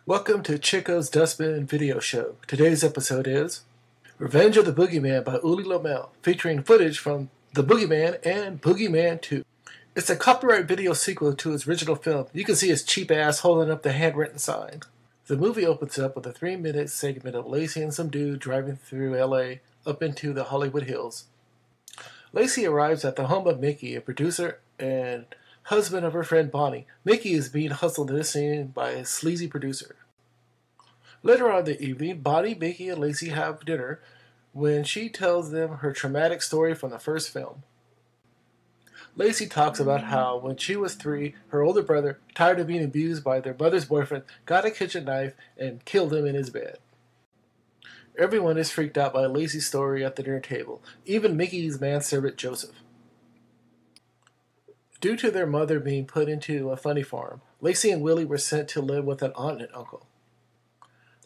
Welcome to Chicko's Dustbin video show. Today's episode is Revenge of the Boogeyman by Ulli Lommel, featuring footage from The Boogeyman and Boogeyman II. It's a copyright video sequel to its original film. You can see his cheap ass holding up the handwritten sign. The movie opens up with a 3-minute segment of Lacey and some dude driving through LA up into the Hollywood Hills. Lacey arrives at the home of Mickey, a producer and husband of her friend Bonnie. Mickey is being hustled in this scene by a sleazy producer. Later on in the evening, Bonnie, Mickey, and Lacey have dinner when she tells them her traumatic story from the first film. Lacey talks about how when she was 3, her older brother, tired of being abused by their mother's boyfriend, got a kitchen knife and killed him in his bed. Everyone is freaked out by Lacey's story at the dinner table, even Mickey's manservant Joseph. Due to their mother being put into a funny farm, Lacey and Willie were sent to live with an aunt and uncle.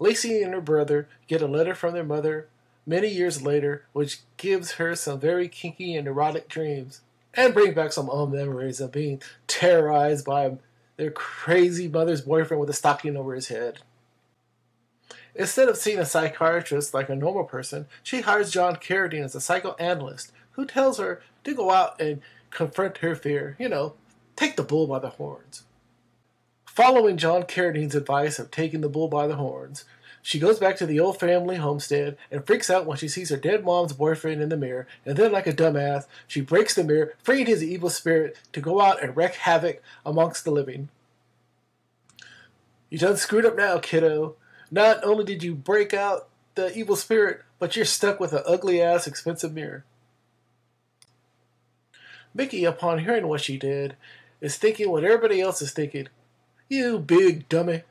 Lacey and her brother get a letter from their mother many years later, which gives her some very kinky and erotic dreams, and brings back some old memories of being terrorized by their crazy mother's boyfriend with a stocking over his head. Instead of seeing a psychiatrist like a normal person, she hires John Carradine as a psychoanalyst who tells her to go out and confront her fear. Take the bull by the horns. Following John Carradine's advice of taking the bull by the horns, she goes back to the old family homestead and freaks out when she sees her dead mom's boyfriend in the mirror, and then like a dumbass, she breaks the mirror, freeing his evil spirit to go out and wreak havoc amongst the living. You done screwed up now, kiddo. Not only did you break out the evil spirit, but you're stuck with an ugly-ass expensive mirror. Mickey, upon hearing what she did, is thinking what everybody else is thinking. You big dummy.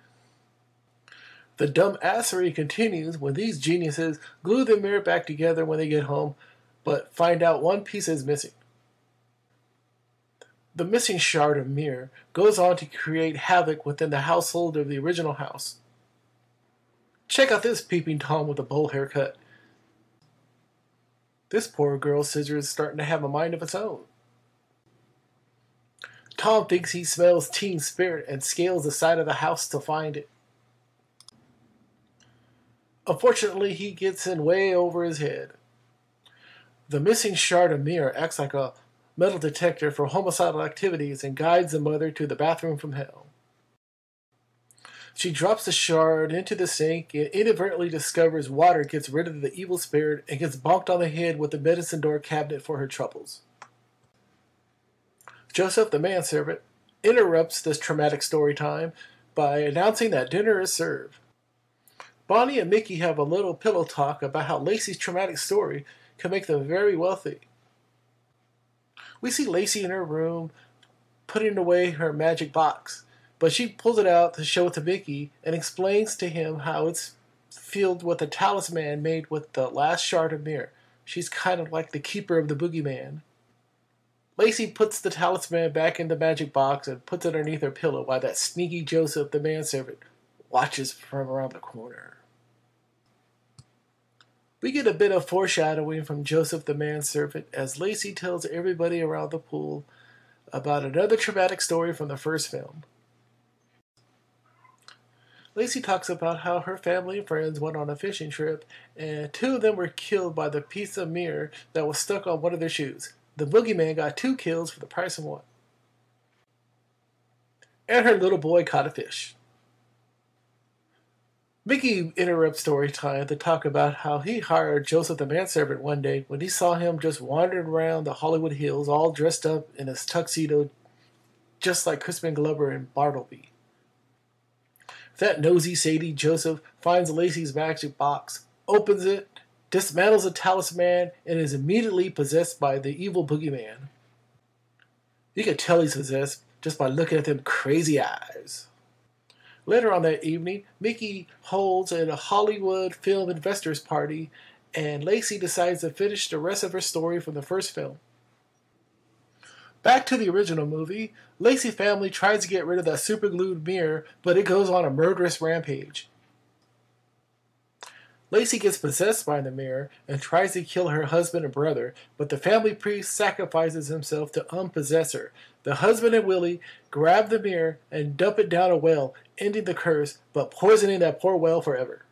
The dumbassery continues when these geniuses glue the mirror back together when they get home, but find out one piece is missing. The missing shard of mirror goes on to create havoc within the household of the original house. Check out this peeping Tom with a bowl haircut. This poor girl's scissor is starting to have a mind of its own. Tom thinks he smells teen spirit and scales the side of the house to find it. Unfortunately, he gets in way over his head. The missing shard of mirror acts like a metal detector for homicidal activities and guides the mother to the bathroom from hell. She drops the shard into the sink and inadvertently discovers water gets rid of the evil spirit and gets bonked on the head with the medicine door cabinet for her troubles. Joseph, the manservant, interrupts this traumatic story time by announcing that dinner is served. Bonnie and Mickey have a little pillow talk about how Lacey's traumatic story can make them very wealthy. We see Lacey in her room putting away her magic box, but she pulls it out to show it to Mickey and explains to him how it's filled with a talisman made with the last shard of mirror. She's kind of like the keeper of the boogeyman. Lacey puts the talisman back in the magic box and puts it underneath her pillow while that sneaky Joseph, the manservant, watches from around the corner. We get a bit of foreshadowing from Joseph, the manservant, as Lacey tells everybody around the pool about another traumatic story from the first film. Lacey talks about how her family and friends went on a fishing trip, and 2 of them were killed by the piece of mirror that was stuck on one of their shoes. The boogeyman got 2 kills for the price of 1. And her little boy caught a fish. Mickey interrupts story time to talk about how he hired Joseph the manservant one day when he saw him just wandering around the Hollywood Hills all dressed up in his tuxedo just like Crispin Glover and Bartleby. That nosy Sadie Joseph finds Lacey's magic box, opens it, dismantles the talisman, and is immediately possessed by the evil boogeyman. You can tell he's possessed just by looking at them crazy eyes. Later on that evening, Mickey holds a Hollywood film investors party, and Lacey decides to finish the rest of her story from the first film. Back to the original movie, Lacey's family tries to get rid of that superglued mirror, but it goes on a murderous rampage. Lacey gets possessed by the mirror and tries to kill her husband and brother, but the family priest sacrifices himself to unpossess her. The husband and Willie grab the mirror and dump it down a well, ending the curse, but poisoning that poor well forever.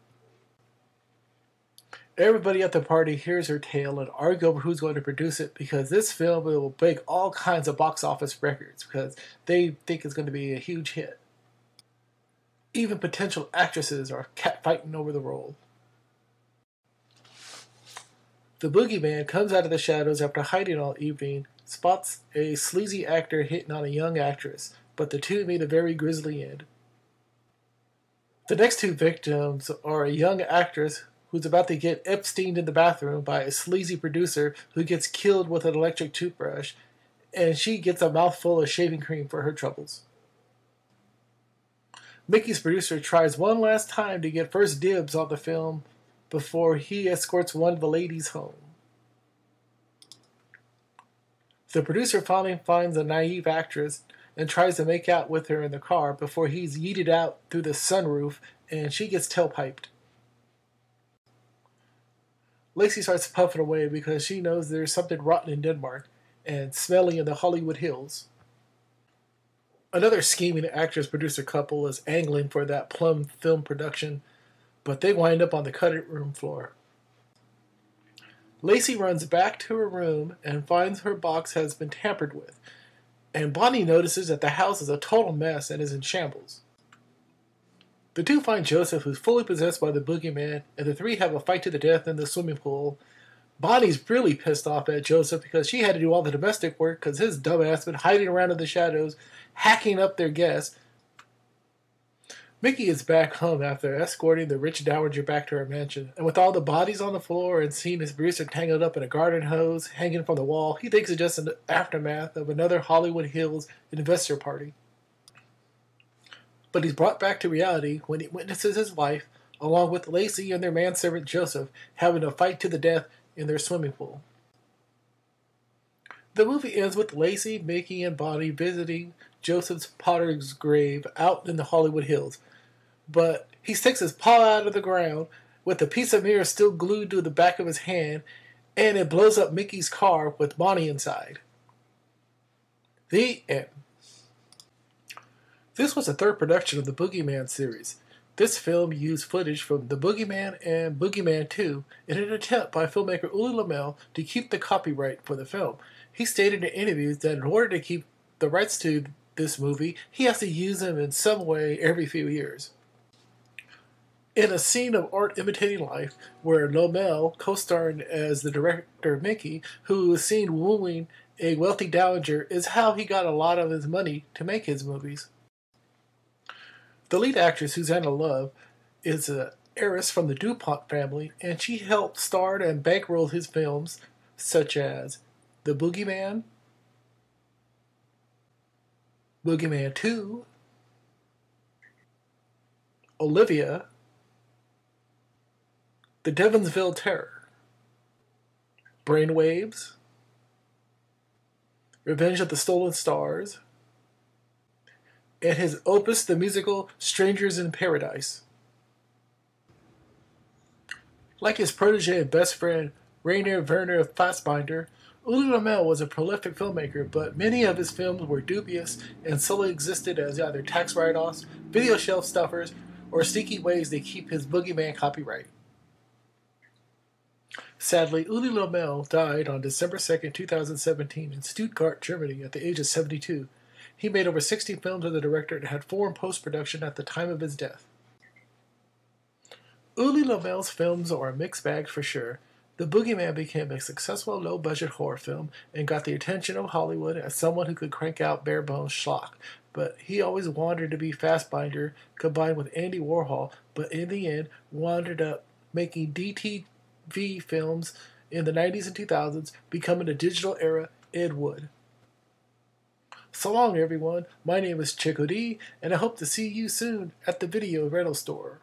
Everybody at the party hears her tale and argue over who's going to produce it because this film will break all kinds of box office records because they think it's going to be a huge hit. Even potential actresses are catfighting over the role. The boogeyman comes out of the shadows after hiding all evening, spots a sleazy actor hitting on a young actress, but the two meet a very grisly end. The next two victims are a young actress who's about to get Epsteined in the bathroom by a sleazy producer who gets killed with an electric toothbrush, and she gets a mouthful of shaving cream for her troubles. Mickey's producer tries one last time to get first dibs on the film before he escorts one of the ladies home. The producer finally finds a naive actress and tries to make out with her in the car before he's yeeted out through the sunroof and she gets tailpiped. Lacey starts puffing away because she knows there's something rotten in Denmark and smelly in the Hollywood Hills. Another scheming actress-producer couple is angling for that plum film production, but they wind up on the cutting room floor. Lacey runs back to her room and finds her box has been tampered with, and Bonnie notices that the house is a total mess and is in shambles. The two find Joseph, who's fully possessed by the boogeyman, and the three have a fight to the death in the swimming pool. Bonnie's really pissed off at Joseph because she had to do all the domestic work because his dumbass been hiding around in the shadows, hacking up their guests. Mickey is back home after escorting the rich dowager back to her mansion, and with all the bodies on the floor and seeing his producer tangled up in a garden hose hanging from the wall, he thinks it's just an aftermath of another Hollywood Hills investor party. But he's brought back to reality when he witnesses his wife, along with Lacey and their manservant Joseph, having a fight to the death in their swimming pool. The movie ends with Lacey, Mickey, and Bonnie visiting Joseph's potter's grave out in the Hollywood Hills. But he sticks his paw out of the ground with a piece of mirror still glued to the back of his hand, and it blows up Mickey's car with Bonnie inside. The end. This was the third production of the Boogeyman series. This film used footage from The Boogeyman and Boogeyman II in an attempt by filmmaker Ulli Lommel to keep the copyright for the film. He stated in interviews that in order to keep the rights to this movie, he has to use them in some way every few years. In a scene of art imitating life, where Lommel co-starred as the director Mickey, who is seen wooing a wealthy dowager, is how he got a lot of his money to make his movies. The lead actress, Susanna Love, is an heiress from the DuPont family, and she helped star and bankroll his films such as The Boogeyman, Boogeyman II, Olivia, The Devonsville Terror, Brainwaves, Revenge of the Stolen Stars, and his opus, the musical Strangers in Paradise. Like his protege and best friend, Rainer Werner Fassbinder, Ulli Lommel was a prolific filmmaker, but many of his films were dubious and solely existed as either tax write-offs, video shelf stuffers, or sneaky ways to keep his Boogeyman copyright. Sadly, Ulli Lommel died on December 2, 2017 in Stuttgart, Germany at the age of 72. He made over 60 films as a director and had 4 in post-production at the time of his death. Ulli Lommel's films are a mixed bag for sure. The Boogeyman became a successful low-budget horror film and got the attention of Hollywood as someone who could crank out bare-bones schlock. But he always wanted to be Fassbinder combined with Andy Warhol, but in the end wandered up making DTV films in the 90s and 2000s, becoming a digital era Ed Wood. So long, everyone. My name is Chicko Dee, and I hope to see you soon at the video rental store.